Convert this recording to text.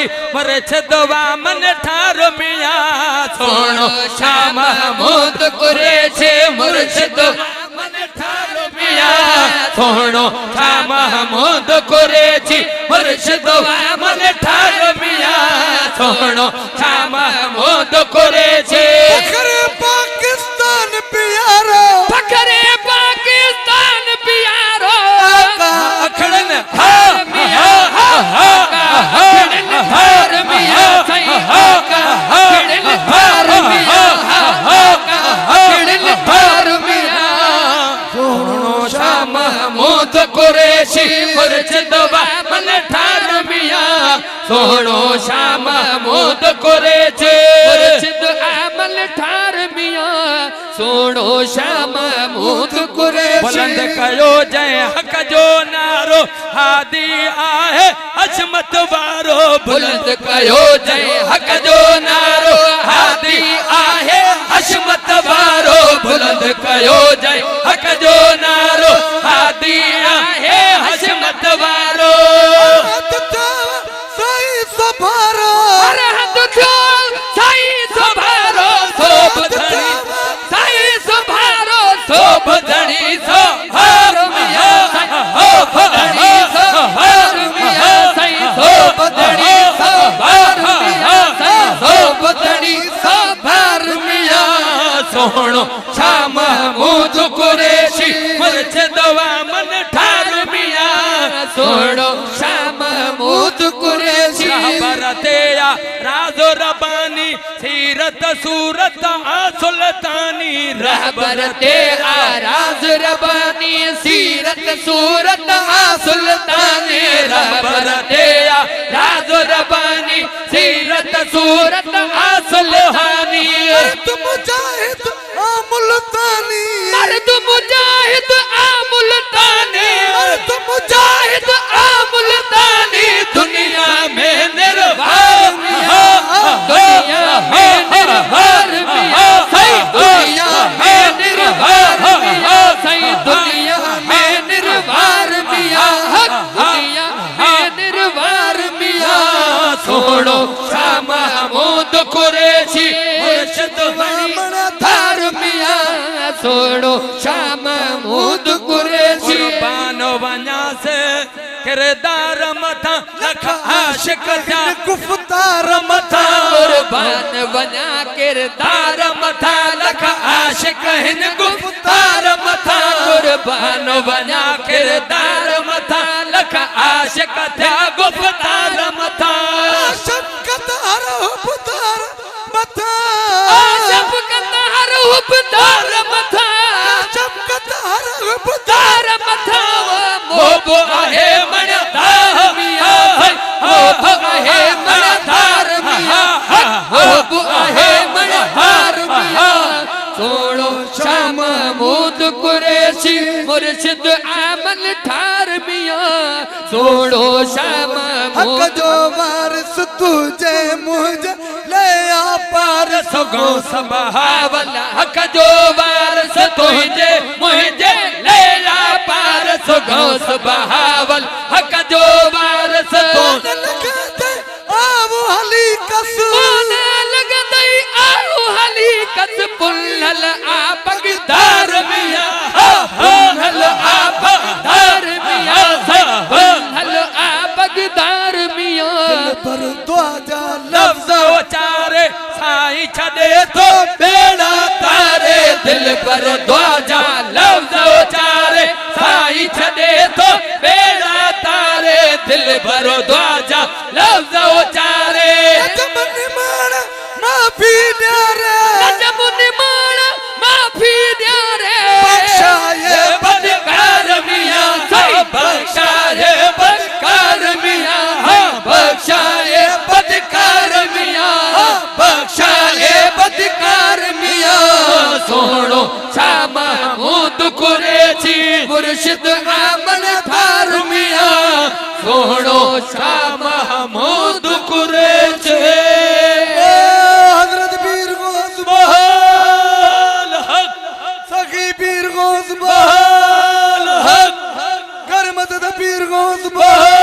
છી મુર્શિદ વામન ઠાર મિયા સોણો શાહ महमूद कुरैशी मुर्शिद वामन ठार मिया सोणो शाह महमूद कुरैशी मुर्शिद वामन ठार मिया सोणो शाह महमूद कुरैशी फखरे पाकिस्तान प्यारो फखरे पाकिस्तान प्यारो अखड़न हार मिया सही अखड़न हार मिया सोणो शाह महमूद कुरैशी मुर्शिद वामन ठार मिया सोणो शाह महमूद कुरैशी मुर्शिद वामन ठार मिया सोणो शाह महमूद कुरैशी बुलंद कयो जय हक जो नारो हादी आहे अजमत वारो बुलंद कयो जय हक जो नारो हादी आहे अजमत वारो बुलंद कयो जय हक जो नारो हादी आहे अजमत वारो सही सभारो अरहत जो सही सभारो सोभ धनी सही सभारो सोभ धनी सोभार मिया सोभ धनी सोभार मिया सही सोभ धनी सोभार मिया सोभ धनी सोभार मिया सोणो शाह महमूद कुरैशी मुर्शिद वामन ठार मिया सोणो शाह महमूद कुरैशी बरतेया राजो रबानी सीरत सूरत आ सुल्तानी रहबरते आ राज रबानी सीरत सूरत आ सुल्तानी रहबरते आ राज रबानी सीरत सूरत आ सुल्तानी मर्द मुजाहिद आ मुल्तानी मर्द मुजाहिद आ मुल्तानी मर्द मुजाहिद आ मुल्तानी दुनिया में निर्भर मिया दुनिया में निर्भर मिया सही दुनिया में निर्भर मिया सही दुनिया में निर्भर मिया दुनिया में निर्भर मिया सोणो शाह महमूद कुरैशी मुर्शिद वामन ठार मिया सोणो शाह महमूद कुरैशी बानो वञा से किरदार मथा लख आशिक जा गुफ्तार मथा कुर्बान वञा किरदार मथा लख आशिक हिन गुफ्तार मथा कुर्बान वञा किरदार मथा लख आशिक थिया गुफ्तार मथा शफकत हर हुबदार मथा शफकत हर हुबदार मथा शफकत हर हुबदार तार मथा मोब आहे मन दाह मिया मोब आहे मन दार मिया मोब आहे मन दार मिया सोणो शाह महमूद कुरैशी मुर्शिद वामन ठार मिया सोणो शाह महमूद हक जो वारिस तुझे मुझे ले आ पार सगो सबहावल हक जो वारिस तुझे मुझे ले आ पार सगो सबहावल हक जो वारिस तोने लगते आवो हली कस तोने लगते आवो हली कस पुल्हल आ बगदार मिया पुल्हल आ बगदार मिया पुल्हल आ बगदार मिया पर द्वाजा लफ्ज उचारे साईं छदे तो बेड़ा तारे दिल पर द्वाजा लफ्ज उचारे साईं छदे तो बेड़ा तारे दिल पर द्वाजा लफ्ज उचारे नजम निमाण माफी न्यारे नजम निमाण माफी न्यारे बख्शाए बदकार मिया सही बख्शाए बदकार मिया बख्शाए बदकार मिया बख्शाए बदकार मिया सोणो शाह महमूद कुरैशी मुर्शिद वामन ठार मिया सोणो शाह महमूद कुरैशी हजरत पीर गौस बहाल हक सखी पीर गौस बहाल हक घर मदद पीर गौस बहाल